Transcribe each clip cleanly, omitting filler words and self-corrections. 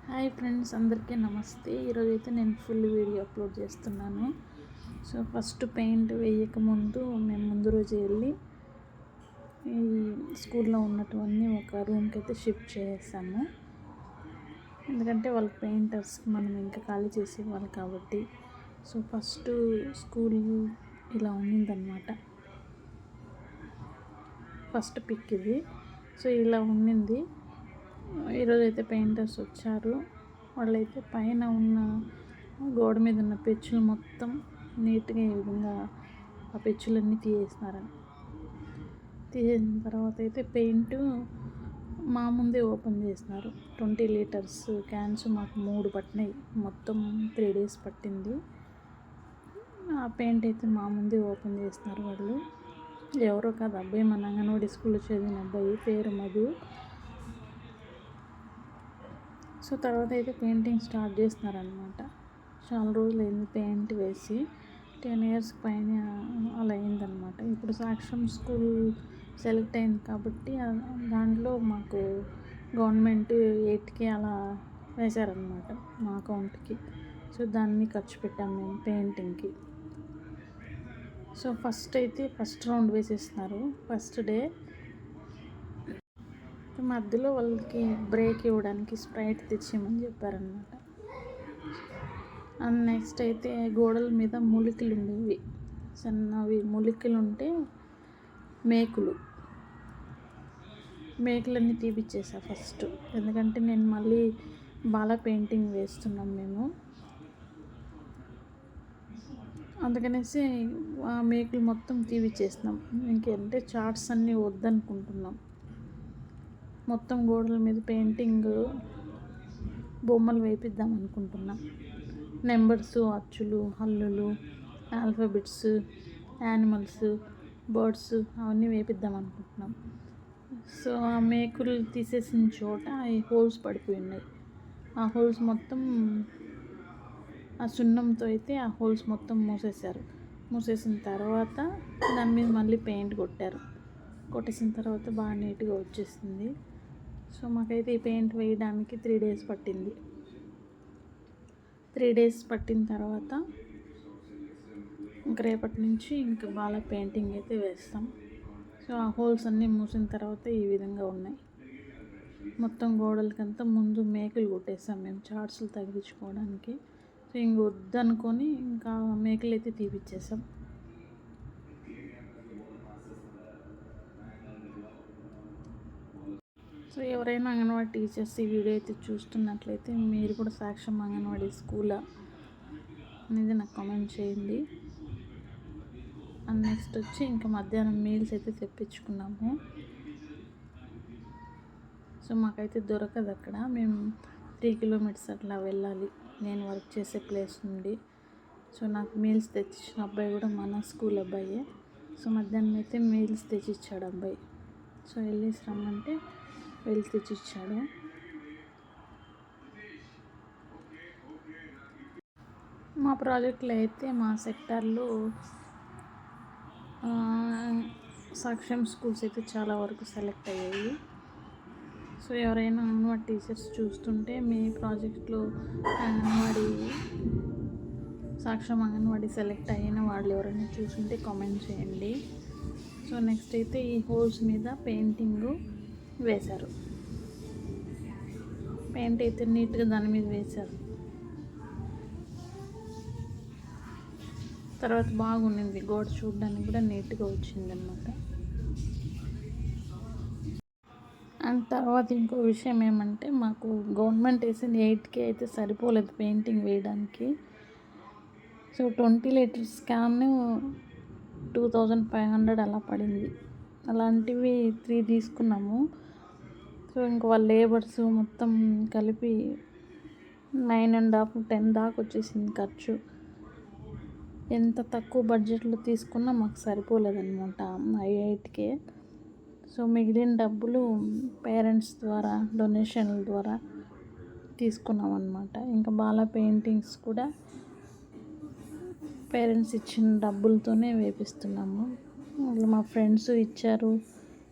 Hi friends, అందరికీ నమస్తే. ఈరోజైతే నేను ఫుల్ వీడియో అప్లోడ్ చేస్తున్నాను. సో ఫస్ట్ పెయింట్ వేయకముందు మేము ముందు రోజు వెళ్ళి ఈ స్కూల్లో ఉన్నటువన్నీ ఒక రూమ్కి అయితే షిఫ్ట్ చేసాము. ఎందుకంటే వాళ్ళ పెయింటర్స్ మనం ఇంకా ఖాళీ చేసి ఇవ్వాలి కాబట్టి. సో ఫస్ట్ స్కూల్ ఇలా ఉండిందనమాట. ఫస్ట్ పిక్ ఇది. సో ఇలా ఉండింది. ఈరోజు అయితే పెయింటర్స్ వచ్చారు. వాళ్ళైతే పైన ఉన్న గోడ మీద ఉన్న పెచ్చులు మొత్తం నీట్గా ఈ విధంగా ఆ పెచ్చులన్నీ తీసేసిన తర్వాత అయితే పెయింట్ మా ముందే ఓపెన్ చేసినారు. 20 లీటర్స్ క్యాన్స్ మాకు 3 పట్టినాయి. మొత్తం 3 days పట్టింది. ఆ పెయింట్ అయితే మా ముందే ఓపెన్ చేసినారు వాళ్ళు. ఎవరో కాదు, అబ్బాయి మన అంగన్వాడీ స్కూల్లో చదివిన అబ్బాయి, పేరు మధు. సో తర్వాత అయితే పెయింటింగ్ స్టార్ట్ చేస్తున్నారనమాట. చాలా రోజులు అయింది పెయింట్ వేసి, 10 years పైన అలా అయిందనమాట. ఇప్పుడు సాక్ష్యం స్కూల్ సెలెక్ట్ అయింది కాబట్టి దాంట్లో మాకు గవర్నమెంట్ 8K అలా వేశారనమాట మా అకౌంట్కి. సో దాన్ని ఖర్చు పెట్టాము మేము పెయింటింగ్కి. సో ఫస్ట్ రౌండ్ వేసేస్తున్నారు. ఫస్ట్ డే మధ్యలో వాళ్ళకి బ్రేక్ ఇవ్వడానికి స్ప్రైట్ తెచ్చేయమని చెప్పారనమాట. అండ్ నెక్స్ట్ అయితే గోడల మీద మూలికలు ఉండేవి, సన్నవి మూలికలు ఉంటే మేకులన్నీ తీపిచ్చేసా ఫస్ట్. ఎందుకంటే నేను మళ్ళీ బాగా పెయింటింగ్ వేస్తున్నాం మేము, అందుకనేసి ఆ మేకులు మొత్తం తీపిచ్చేసినాం. ఇంకేంటే చార్ట్స్ అన్నీ వద్దనుకుంటున్నాం. మొత్తం గోడల మీద పెయింటింగ్ బొమ్మలు వేపిద్దాం అనుకుంటున్నాం. నెంబర్స్, అచ్చులు, హల్లులు, ఆల్ఫాబెట్స్, యానిమల్స్, బర్డ్స్ అవన్నీ వేపిద్దాం అనుకుంటున్నాం. సో ఆ మేకులు తీసేసిన చోట ఈ హోల్స్ పడిపోయి ఉన్నాయి. ఆ హోల్స్ మొత్తం ఆ సున్నంతో అయితే ఆ హోల్స్ మొత్తం మూసేసిన తర్వాత దాని మీద మళ్ళీ పెయింట్ కొట్టేసిన తర్వాత బాగా నీట్గా వచ్చేసింది. సో మాకైతే ఈ పెయింట్ వేయడానికి 3 days పట్టింది. 3 days పట్టిన తర్వాత ఇంక రేపటి నుంచి ఇంకా బాగా పెయింటింగ్ అయితే వేస్తాం. సో ఆ హోల్స్ అన్నీ మూసిన తర్వాత ఈ విధంగా ఉన్నాయి. మొత్తం గోడలకంతా ముందు మేకులు కొట్టేసాం మేము చార్ట్స్లు తగిలించుకోవడానికి. సో ఇంక వద్దనుకొని ఇంకా మేకులు అయితే తీపిచ్చేసాం. సో ఎవరైనా అంగన్వాడీ టీచర్స్ ఈ వీడియో అయితే చూస్తున్నట్లయితే మీరు కూడా సాక్ష్యం అంగన్వాడీ స్కూలా అనేది నాకు కామెంట్ చేయండి. అండ్ నెక్స్ట్ వచ్చి ఇంకా మధ్యాహ్నం మీల్స్ అయితే తెప్పించుకున్నాము. సో మాకైతే దొరకదు అక్కడ, మేము 3 kilometers అట్లా వెళ్ళాలి నేను వర్క్ చేసే ప్లేస్ నుండి. సో నాకు మీల్స్ తెచ్చిచ్చిన అబ్బాయి కూడా మన స్కూల్ అబ్బాయే. సో మధ్యాహ్నం అయితే మీల్స్ తెచ్చిచ్చాడు అబ్బాయి. సో వెళ్ళేసి రమ్మంటే వెళ్ళి తెచ్చిచ్చాడు. మా ప్రాజెక్టులో అయితే మా సెక్టార్లో సాక్ష్యం స్కూల్స్ అయితే చాలా వరకు సెలెక్ట్ అయ్యాయి. సో ఎవరైనా అంగన్వాడీ టీచర్స్ చూస్తుంటే మీ ప్రాజెక్ట్లో సాక్ష్యం అంగన్వాడీ సెలెక్ట్ అయిన వాళ్ళు ఎవరైనా చూస్తుంటే కామెంట్ చేయండి. సో నెక్స్ట్ అయితే ఈ హోల్స్ మీద పెయింటింగ్ వేశారు. పెయింట్ అయితే నీట్గా దాని మీద వేశారు. తర్వాత బాగుండింది, గోడ చూడడానికి కూడా నీట్గా వచ్చిందనమాట. అండ్ తర్వాత ఇంకో విషయం ఏమంటే మాకు గవర్నమెంట్ వేసిన 8K అయితే సరిపోలేదు పెయింటింగ్ వేయడానికి. సో 20 liters క్యాన్ 2500 అలా పడింది. అలాంటివి 3 తీసుకున్నాము. సో ఇంక వాళ్ళ లేబర్స్ మొత్తం కలిపి 9.5 10 దాకా వచ్చేసింది ఖర్చు. ఎంత తక్కువ బడ్జెట్లో తీసుకున్నా మాకు సరిపోలేదన్నమాట 8K. సో మిగిలిన డబ్బులు పేరెంట్స్ ద్వారా డొనేషన్ల ద్వారా తీసుకున్నాం అన్నమాట. ఇంకా బాగా పెయింటింగ్స్ కూడా పేరెంట్స్ ఇచ్చిన డబ్బులతోనే వేపిస్తున్నాము. మా ఫ్రెండ్స్ ఇచ్చారు.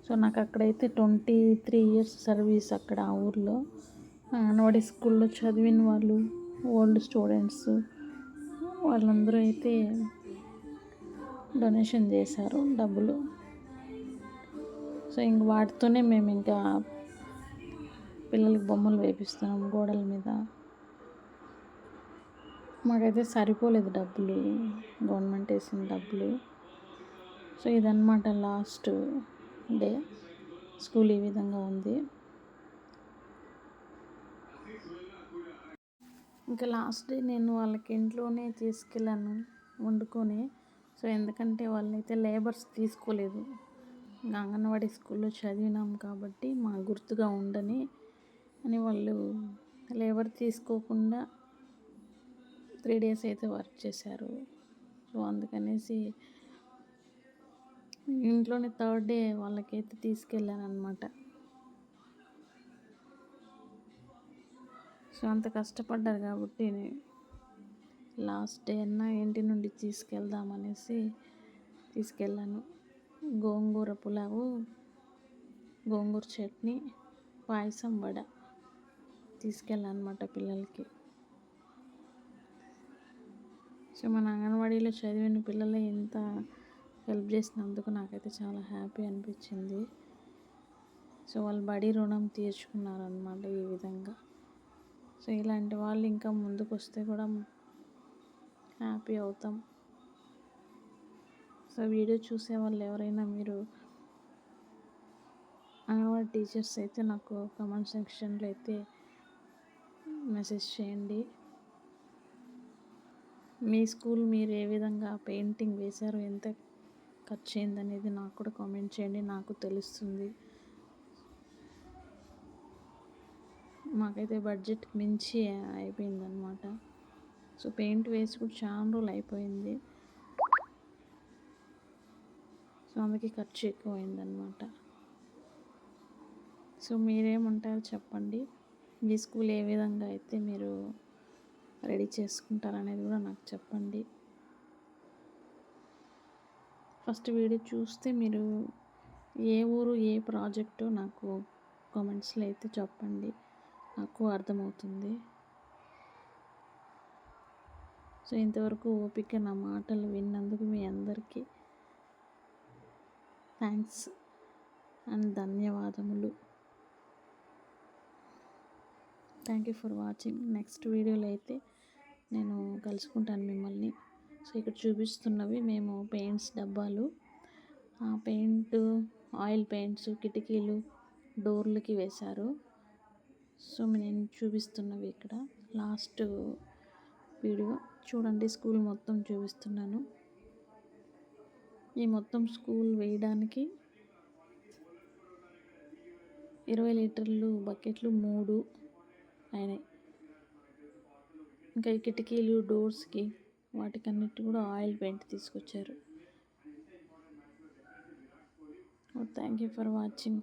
సో నాకు అక్కడైతే 23 years సర్వీస్ అక్కడ ఆ ఊర్లో. అంగన్వాడీ స్కూల్లో చదివిన వాళ్ళు, ఓల్డ్ స్టూడెంట్స్ వాళ్ళందరూ అయితే డొనేషన్ చేశారు డబ్బులు. సో ఇంక వాటితోనే మేము ఇంకా పిల్లలకి బొమ్మలు వేపిస్తున్నాం గోడల మీద. మాకైతే సరిపోలేదు డబ్బులు, గవర్నమెంట్ వేసిన డబ్బులు. సో ఇదన్నమాట లాస్ట్ డే. స్కూల్ ఈ విధంగా ఉంది. ఇంకా లాస్ట్ డే నేను వాళ్ళకి ఇంట్లోనే తీసుకెళ్ళాను వండుకొని. సో ఎందుకంటే వాళ్ళైతే లేబర్స్ తీసుకోలేదు. అంగన్వాడీ స్కూల్లో చదివినాం కాబట్టి మా గుర్తుగా ఉండని అని వాళ్ళు లేబర్ తీసుకోకుండా 3 days అయితే వర్క్ చేశారు. సో అందుకనేసి ఇంట్లోనే 3rd day వాళ్ళకైతే తీసుకెళ్ళాను అనమాట. సో అంత కష్టపడ్డారు కాబట్టి లాస్ట్ డే అన్నా ఇంటి నుండి తీసుకెళ్దామనేసి తీసుకెళ్ళాను. గోంగూర పులావు, గోంగూర చట్నీ, పాయసం, వడ తీసుకెళ్ళాను అనమాట పిల్లలకి. సో మన అంగన్వాడీలో చదివిన పిల్లలే ఇంత హెల్ప్ చేసినందుకు నాకైతే చాలా హ్యాపీ అనిపించింది. సో వాళ్ళు బడి రుణం తీర్చుకున్నారనమాట ఈ విధంగా. సో ఇలాంటి వాళ్ళు ఇంకా ముందుకు వస్తే కూడా హ్యాపీ అవుతాం. సో వీడియో చూసే వాళ్ళు ఎవరైనా మీరు అంగన్వాడీ టీచర్స్ అయితే నాకు కామెంట్ సెక్షన్లో అయితే మెసేజ్ చేయండి. మీ స్కూల్ మీరు ఏ విధంగా పెయింటింగ్ వేశారో, ఎంత ఖర్చు అయిందనేది నాకు కూడా కామెంట్ చేయండి, నాకు తెలుస్తుంది. మాకైతే బడ్జెట్కి మించి అయిపోయిందనమాట. సో పెయింట్ వేసి కూడా చాలా రోజులు అయిపోయింది. సో అందుకే ఖర్చు ఎక్కువ అయిందనమాట. సో మీరేమంటారో చెప్పండి. మీ స్కూల్ ఏ విధంగా అయితే మీరు రెడీ చేసుకుంటారనేది కూడా నాకు చెప్పండి. ఫస్ట్ వీడియో చూస్తే మీరు ఏ ఊరు, ఏ ప్రాజెక్టు నాకు కామెంట్స్లో అయితే చెప్పండి, నాకు అర్థమవుతుంది. సో ఇంతవరకు ఓపిక నా మాటలు విన్నందుకు మీ అందరికీ థ్యాంక్స్ అండ్ ధన్యవాదములు. Thank you for watching. Next వీడియోలో అయితే నేను కలుసుకుంటాను మిమ్మల్ని. సో ఇక్కడ చూపిస్తున్నవి మేము పెయింట్స్ డబ్బాలు, పెయింట్, ఆయిల్ పెయింట్స్ కిటికీలు, డోర్లకి వేశారు. సో నేను చూపిస్తున్నవి ఇక్కడ లాస్ట్ వీడియో చూడండి. స్కూల్ మొత్తం చూపిస్తున్నాను. ఈ మొత్తం స్కూల్ వేయడానికి 20 లీటర్లు బకెట్లు 3 అయినాయి. ఇంకా ఈ కిటికీలు, డోర్స్కి వాటికన్నిటి కూడా ఆయిల్ పెయింట్ తీసుకొచ్చారు. Thank you for watching.